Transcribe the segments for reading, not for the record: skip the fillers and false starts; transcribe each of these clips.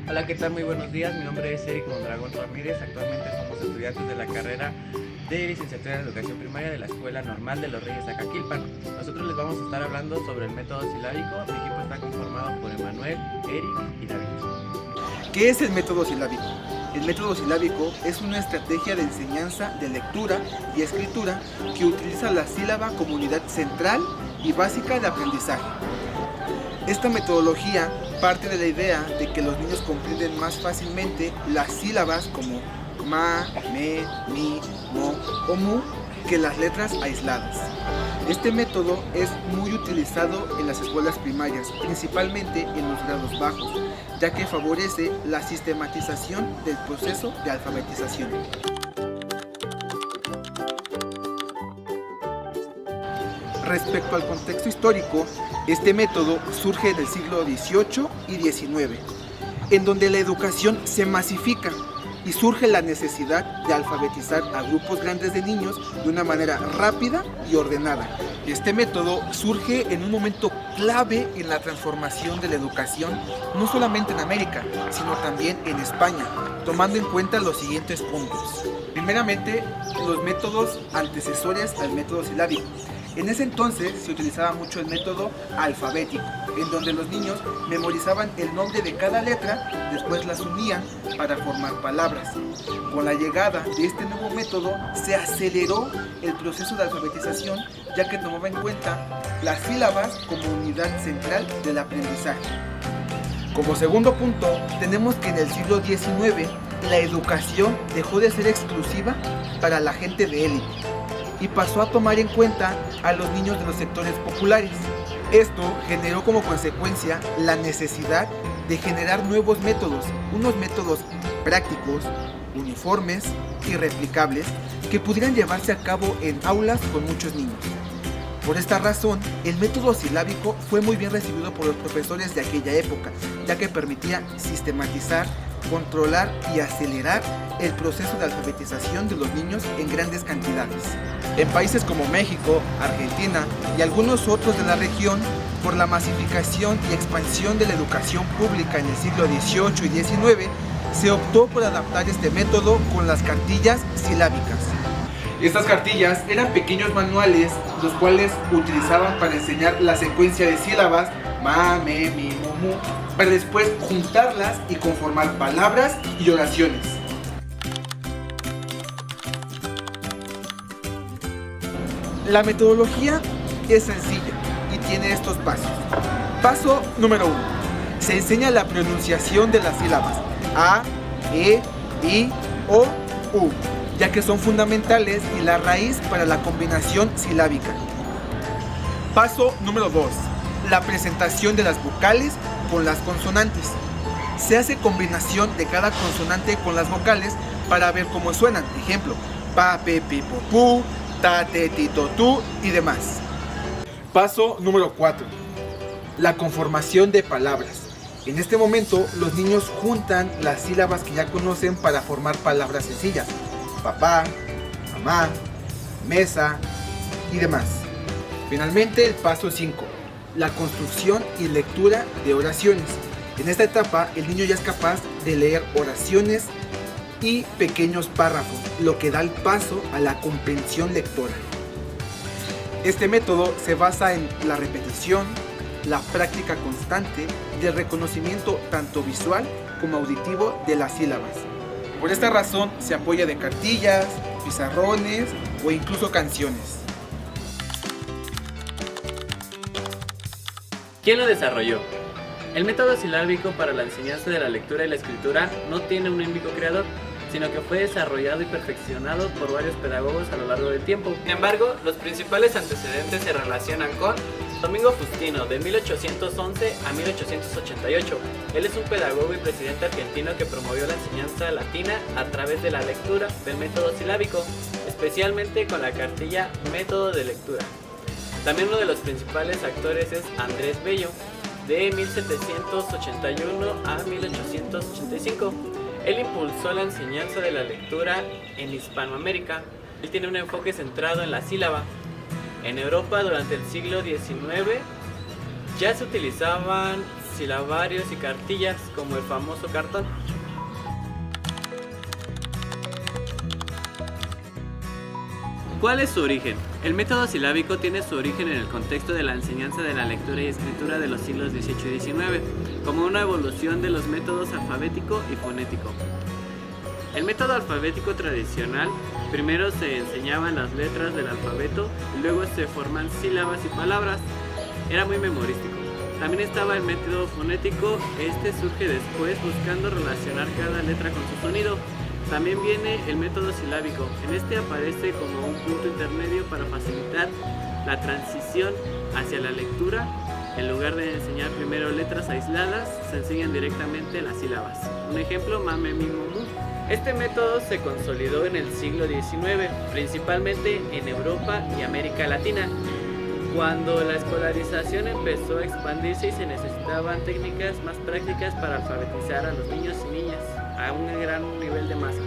Hola, ¿qué tal? Muy buenos días. Mi nombre es Eric Mondragón Ramírez. Actualmente somos estudiantes de la carrera de licenciatura en educación primaria de la Escuela Normal de los Reyes Acaquilpan. Nosotros les vamos a estar hablando sobre el método silábico. Mi equipo está conformado por Emanuel, Eric y David. ¿Qué es el método silábico? El método silábico es una estrategia de enseñanza de lectura y escritura que utiliza la sílaba como unidad central y básica de aprendizaje. Esta metodología parte de la idea de que los niños comprenden más fácilmente las sílabas como ma, me, mi, mo o mu que las letras aisladas. Este método es muy utilizado en las escuelas primarias, principalmente en los grados bajos, ya que favorece la sistematización del proceso de alfabetización. Respecto al contexto histórico, este método surge en el siglo XVIII y XIX, en donde la educación se masifica y surge la necesidad de alfabetizar a grupos grandes de niños de una manera rápida y ordenada. Este método surge en un momento clave en la transformación de la educación, no solamente en América, sino también en España, tomando en cuenta los siguientes puntos. Primeramente, los métodos antecesores al método silábico. En ese entonces se utilizaba mucho el método alfabético, en donde los niños memorizaban el nombre de cada letra, después las unían para formar palabras. Con la llegada de este nuevo método se aceleró el proceso de alfabetización, ya que tomaba en cuenta las sílabas como unidad central del aprendizaje. Como segundo punto, tenemos que en el siglo XIX la educación dejó de ser exclusiva para la gente de élite y pasó a tomar en cuenta a los niños de los sectores populares. Esto generó como consecuencia la necesidad de generar nuevos métodos, unos métodos prácticos, uniformes y replicables que pudieran llevarse a cabo en aulas con muchos niños. Por esta razón, el método silábico fue muy bien recibido por los profesores de aquella época, ya que permitía sistematizar, controlar y acelerar el proceso de alfabetización de los niños en grandes cantidades. En países como México, Argentina y algunos otros de la región, por la masificación y expansión de la educación pública en el siglo XVIII y XIX, se optó por adaptar este método con las cartillas silábicas. Estas cartillas eran pequeños manuales, los cuales utilizaban para enseñar la secuencia de sílabas ma, me, mi, mo, mu, para después juntarlas y conformar palabras y oraciones. La metodología es sencilla y tiene estos pasos. Paso número 1. Se enseña la pronunciación de las sílabas a, e, i, o, u, ya que son fundamentales y la raíz para la combinación silábica. Paso número 2. La presentación de las vocales con las consonantes. Se hace combinación de cada consonante con las vocales para ver cómo suenan. Ejemplo, pa, pe, pi, po, pu, ta, te, ti, to, tu y demás. Paso número 4. La conformación de palabras. En este momento, los niños juntan las sílabas que ya conocen para formar palabras sencillas. Papá, mamá, mesa y demás. Finalmente, el paso 5. La construcción y lectura de oraciones. En esta etapa, el niño ya es capaz de leer oraciones y pequeños párrafos, lo que da el paso a la comprensión lectora. Este método se basa en la repetición, la práctica constante y el reconocimiento tanto visual como auditivo de las sílabas. Por esta razón se apoya de cartillas, pizarrones o incluso canciones. ¿Quién lo desarrolló? El método silábico para la enseñanza de la lectura y la escritura no tiene un único creador, sino que fue desarrollado y perfeccionado por varios pedagogos a lo largo del tiempo. Sin embargo, los principales antecedentes se relacionan con Domingo Fustino, de 1811 a 1888. Él es un pedagogo y presidente argentino que promovió la enseñanza latina a través de la lectura del método silábico, especialmente con la cartilla Método de Lectura. También uno de los principales actores es Andrés Bello, de 1781 a 1885. Él impulsó la enseñanza de la lectura en Hispanoamérica. Él tiene un enfoque centrado en la sílaba. En Europa, durante el siglo XIX, ya se utilizaban silabarios y cartillas, como el famoso cartón. ¿Cuál es su origen? El método silábico tiene su origen en el contexto de la enseñanza de la lectura y escritura de los siglos XVIII y XIX, como una evolución de los métodos alfabético y fonético. El método alfabético tradicional, primero se enseñaban las letras del alfabeto y luego se forman sílabas y palabras. Era muy memorístico. También estaba el método fonético, este surge después buscando relacionar cada letra con su sonido. También viene el método silábico. En este aparece como un punto intermedio para facilitar la transición hacia la lectura. En lugar de enseñar primero letras aisladas, se enseñan directamente las sílabas. Un ejemplo, mame, mi, mu. Este método se consolidó en el siglo XIX, principalmente en Europa y América Latina, cuando la escolarización empezó a expandirse y se necesitaban técnicas más prácticas para alfabetizar a los niños y niñas a un gran nivel de masa.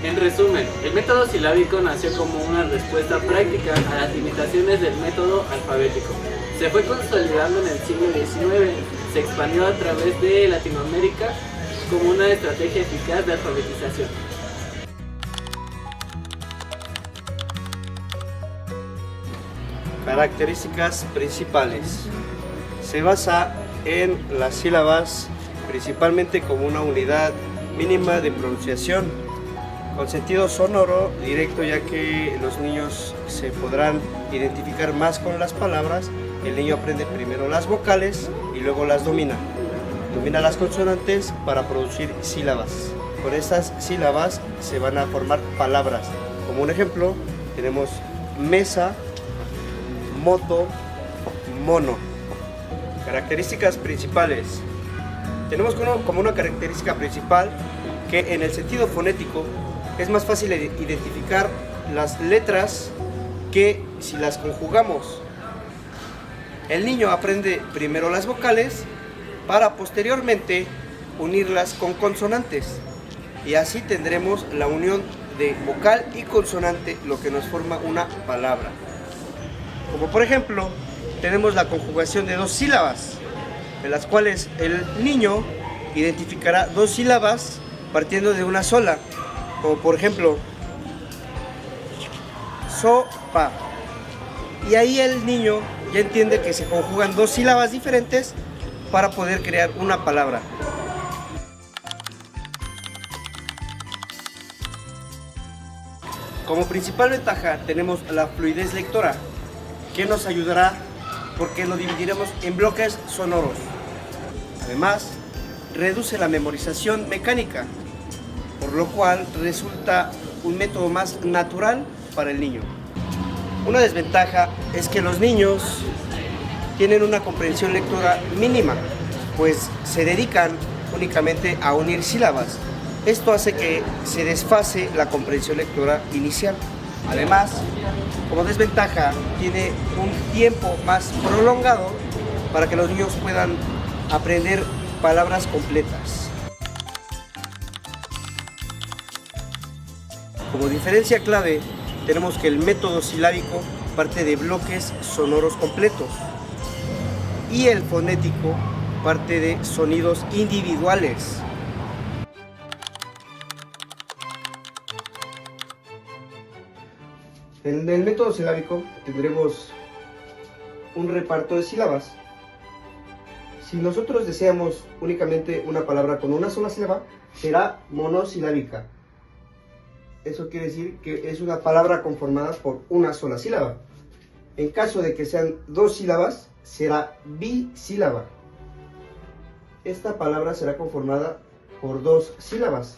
En resumen, el método silábico nació como una respuesta práctica a las limitaciones del método alfabético. Se fue consolidando en el siglo XIX, se expandió a través de Latinoamérica como una estrategia eficaz de alfabetización. Características principales. Se basa en las sílabas principalmente como una unidad mínima de pronunciación, con sentido sonoro directo, ya que los niños se podrán identificar más con las palabras. El niño aprende primero las vocales y luego las domina. Domina las consonantes para producir sílabas. Con estas sílabas se van a formar palabras. Como un ejemplo, tenemos mesa, moto, mono. Características principales. Tenemos como una característica principal que en el sentido fonético es más fácil identificar las letras que si las conjugamos. El niño aprende primero las vocales para posteriormente unirlas con consonantes, y así tendremos la unión de vocal y consonante, lo que nos forma una palabra. Como por ejemplo, tenemos la conjugación de dos sílabas, en las cuales el niño identificará dos sílabas partiendo de una sola, como por ejemplo sopa, y ahí el niño ya entiende que se conjugan dos sílabas diferentes para poder crear una palabra. Como principal ventaja tenemos la fluidez lectora, que nos ayudará porque lo dividiremos en bloques sonoros. Además, reduce la memorización mecánica, por lo cual resulta un método más natural para el niño. Una desventaja es que los niños tienen una comprensión lectora mínima, pues se dedican únicamente a unir sílabas. Esto hace que se desfase la comprensión lectora inicial. Además, como desventaja, tiene un tiempo más prolongado para que los niños puedan aprender palabras completas. Como diferencia clave, tenemos que el método silábico parte de bloques sonoros completos y el fonético parte de sonidos individuales. En el método silábico tendremos un reparto de sílabas. Si nosotros deseamos únicamente una palabra con una sola sílaba, será monosilábica. Eso quiere decir que es una palabra conformada por una sola sílaba. En caso de que sean dos sílabas, será bisílaba. Esta palabra será conformada por dos sílabas.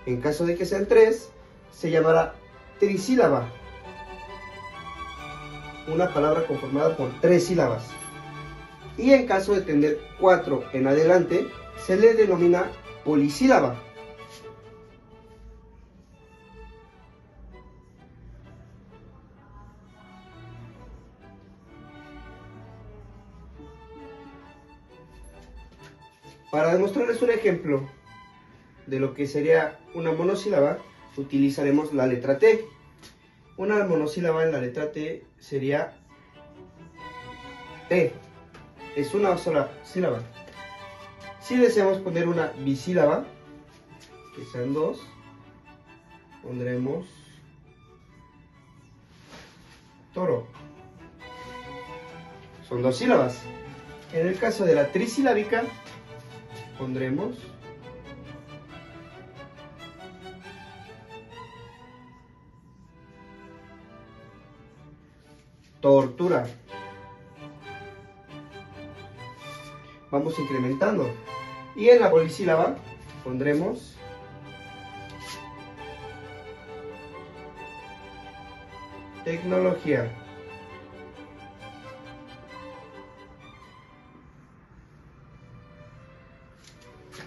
En caso de que sean tres, se llamará trisílaba. Una palabra conformada por tres sílabas. Y en caso de tener cuatro en adelante, se le denomina polisílaba. Para demostrarles un ejemplo de lo que sería una monosílaba, utilizaremos la letra T. Una monosílaba en la letra T sería T. Es una sola sílaba. Si deseamos poner una bisílaba, que sean dos, pondremos toro. Son dos sílabas. En el caso de la trisilábica, pondremos tortura. Vamos incrementando. Y en la polisílaba pondremos tecnología.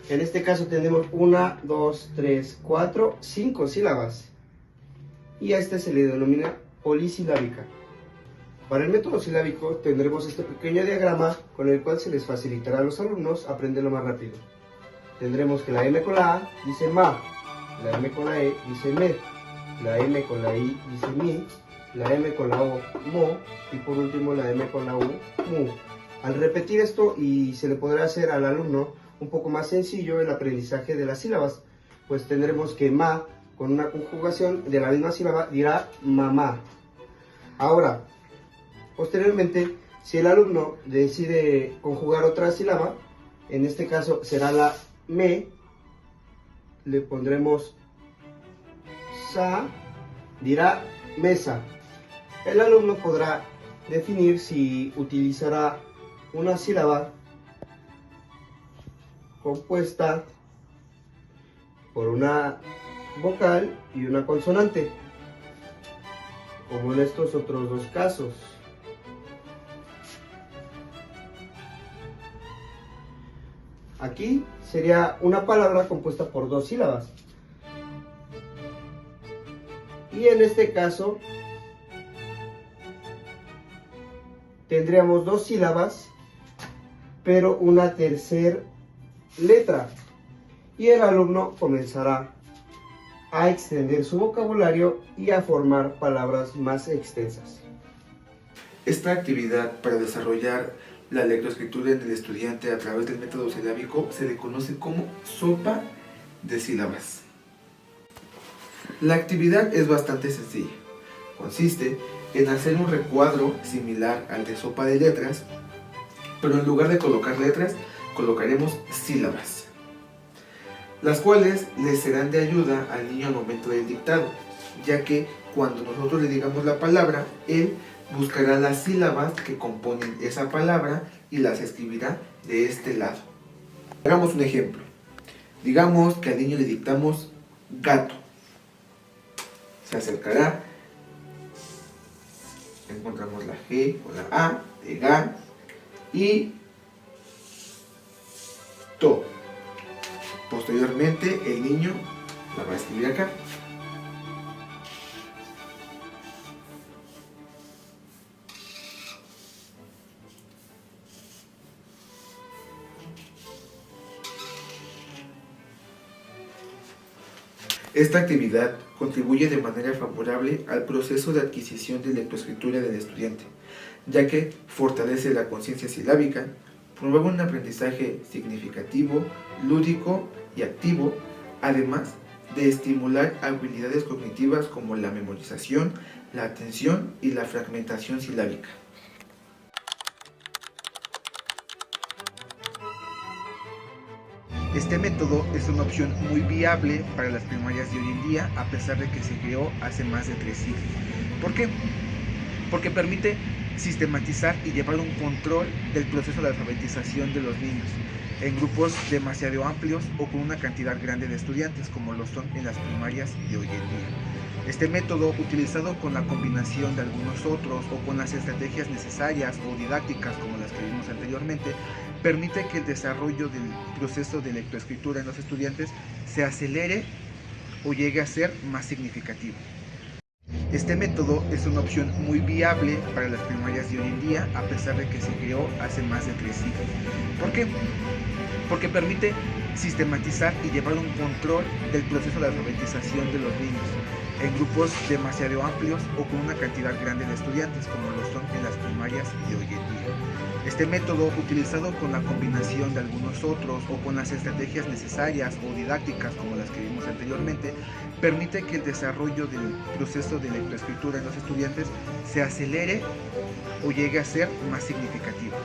En este caso tendremos 1, 2, 3, 4, 5 sílabas. Y a este se le denomina polisilábica. Para el método silábico tendremos este pequeño diagrama con el cual se les facilitará a los alumnos aprenderlo más rápido. Tendremos que la M con la A dice ma, la M con la E dice me, la M con la I dice mi, la M con la O mo y por último la M con la U mu. Al repetir esto y se le podrá hacer al alumno un poco más sencillo el aprendizaje de las sílabas, pues tendremos que ma con una conjugación de la misma sílaba dirá mamá. Ahora, posteriormente, si el alumno decide conjugar otra sílaba, en este caso será la me, le pondremos sa, dirá mesa. El alumno podrá definir si utilizará una sílaba compuesta por una vocal y una consonante, como en estos otros dos casos. Aquí sería una palabra compuesta por dos sílabas. Y en este caso tendríamos dos sílabas, pero una tercera letra. Y el alumno comenzará a extender su vocabulario y a formar palabras más extensas. Esta actividad para desarrollar la lectoescritura en el estudiante a través del método silábico se le conoce como sopa de sílabas. La actividad es bastante sencilla. Consiste en hacer un recuadro similar al de sopa de letras, pero en lugar de colocar letras, colocaremos sílabas, las cuales le serán de ayuda al niño al momento del dictado, ya que cuando nosotros le digamos la palabra, él buscará las sílabas que componen esa palabra y las escribirá de este lado. Hagamos un ejemplo. Digamos que al niño le dictamos gato. Se acercará, encontramos la G o la A de ga y to. Posteriormente el niño la va a escribir acá. Esta actividad contribuye de manera favorable al proceso de adquisición de lectoescritura del estudiante, ya que fortalece la conciencia silábica, promueve un aprendizaje significativo, lúdico y activo, además de estimular habilidades cognitivas como la memorización, la atención y la fragmentación silábica. Este método es una opción muy viable para las primarias de hoy en día, a pesar de que se creó hace más de 3 siglos. ¿Por qué? Porque permite sistematizar y llevar un control del proceso de alfabetización de los niños en grupos demasiado amplios o con una cantidad grande de estudiantes, como lo son en las primarias de hoy en día. Este método, utilizado con la combinación de algunos otros o con las estrategias necesarias o didácticas como las que vimos anteriormente, permite que el desarrollo del proceso de lectoescritura en los estudiantes se acelere o llegue a ser más significativo. Este método es una opción muy viable para las primarias de hoy en día, a pesar de que se creó hace más de 3 siglos. ¿Por qué? Porque permite sistematizar y llevar un control del proceso de alfabetización de los niños en grupos demasiado amplios o con una cantidad grande de estudiantes, como lo son en las primarias de hoy en día. Este método, utilizado con la combinación de algunos otros o con las estrategias necesarias o didácticas como las que vimos anteriormente, permite que el desarrollo del proceso de lectoescritura en los estudiantes se acelere o llegue a ser más significativo.